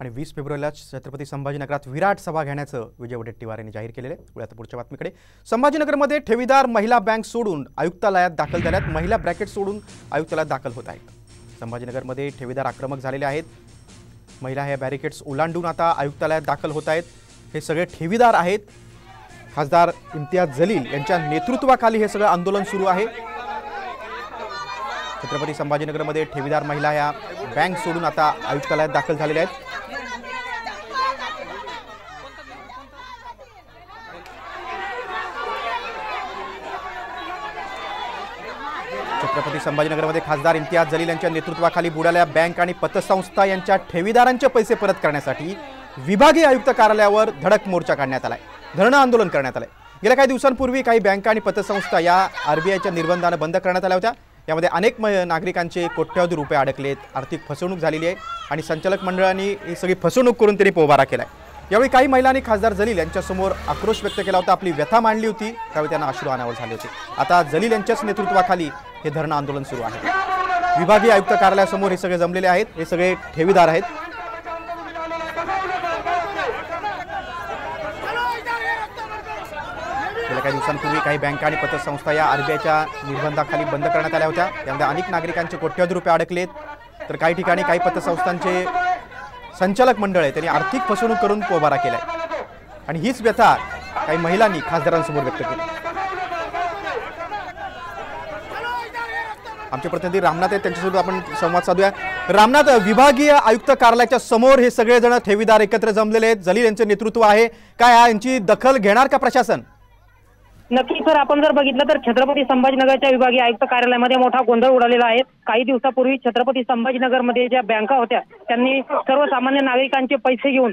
आणि 20 फेब्रुवारीला छत्रपती संभाजीनगरात विराट सभा घेण्याचं विजय वडेट्टीवार यांनी जाहीर केलेले आहे। आता पुढच्या बातमीकडे। संभाजीनगरमध्ये ठेवीदार महिला बँक सोडून आयुक्तालयात दाखल झाल्यात। महिला ब्रॅकेट सोडून आयुक्तालयात दाखल होत आहेत। संभाजीनगरमध्ये ठेवीदार आक्रमक झालेले आहेत। महिला हे बॅरिकेड्स ओलांडून आता आयुक्तालयात दाखल होत आहेत। हे सगळे ठेवीदार आहेत। खासदार इम्तियाज जलील यांच्या नेतृत्वाखाली हे सगळं आंदोलन सुरू आहे। छत्रपती संभाजीनगरमध्ये ठेवीदार महिला या बँक सोडून आता आयुक्तालयात दाखल झालेल्या आहेत। छत्रपती संभाजीनगरमध्ये खासदार इम्तियाज जलील यांच्या नेतृत्वाखाली बुडालेल्या बँक आणि पतसंस्था यांच्या ठेवीदारांचे पैसे परत करण्यासाठी विभागीय आयुक्त कार्यालयावर धडक मोर्चा काढण्यात आलाय। धरणं आंदोलन करण्यात आलंय। गेल्या काही दिवसांपूर्वी काही बँका आणि पतसंस्था या आरबीआयच्या निर्बंधाने बंद करण्यात आल्या होत्या। यामध्ये अनेक नागरिकांचे कोट्यवधी रुपये अडकलेत, आर्थिक फसवणूक झालेली आहे आणि संचालक मंडळाने ही सगळी फसवणूक करून त्यांनी पोबारा केलाय। यावेळी काही महिलांनी खासदार जलील यांच्यासमोर आक्रोश व्यक्त केला होता, आपली व्यथा मांडली होती। त्यावेळी त्यांना अश्रू अनावर झाले होते। आता जलील यांच्याच नेतृत्वाखाली हे धरणं आंदोलन सुरू आहे। विभागीय आयुक्त कार्यालयासमोर हे सगळे जमलेले आहेत। हे सगळे ठेवीदार आहेत। गेल्या काही दिवसांपूर्वी काही बँका आणि पतसंस्था या आरबीआयच्या निर्बंधाखाली बंद करण्यात आल्या होत्या। त्यामध्ये अनेक नागरिकांचे कोट्यवधी रुपये अडकलेत, तर काही ठिकाणी काही पतसंस्थांचे संचालक मंडळ आहे त्यांनी आर्थिक फसवणूक करून पोबारा केलाय आणि हीच व्यथा काही महिलांनी खासदारांसमोर व्यक्त केली। आमचे प्रतिनिधी रामनाथ आहेत, त्यांच्यासोबत आपण संवाद साधूया। रामनाथ, विभागीय आयुक्त कार्यालयाच्या समोर हे सगळे जण ठेवीदार एकत्र जमलेले आहेत। जलील यांचे नेतृत्व आहे, काय यांची दखल घेणार का प्रशासन? नक्की सर, आपण जर बघितलं तर छत्रपती संभाजीनगरच्या विभागीय आयुक्त कार्यालयामध्ये मोठा गोंधळ उडालेला आहे। काही दिवसापूर्वी छत्रपती संभाजीनगरमध्ये ज्या बँका होत्या त्यांनी सर्वसामान्य नागरिकांचे पैसे घेऊन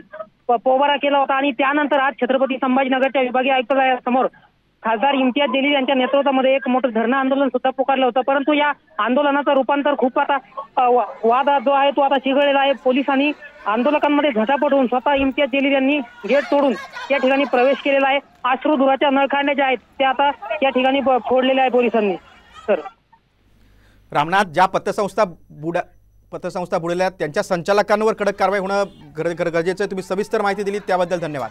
पोबारा केला होता आणि त्यानंतर आज छत्रपती संभाजीनगरच्या विभागीय आयुक्तालयासमोर खासदार इम्तियाज जलील यांच्या नेतृत्वामध्ये एक मोठं धरणं आंदोलन सुद्धा पुकारलं होतं। परंतु या आंदोलनाचं रूपांतर खूप आता वाद जो आहे तो आता चिघळलेला आहे। पोलिसांनी आंदोलकांमध्ये झटापट होऊन स्वतः इम्तियाज जलील यांनी गेट तोडून या ठिकाणी प्रवेश केलेला आहे। अश्रुधुराच्या नळकांड्या ज्या आहेत त्या आता या ठिकाणी फोडलेल्या आहे पोलिसांनी। सर रामनाथ, ज्या पतसंस्था बुडल्या त्यांच्या संचालकांवर कडक कारवाई होणं गरजेचं आहे। तुम्ही सविस्तर माहिती दिली त्याबद्दल धन्यवाद।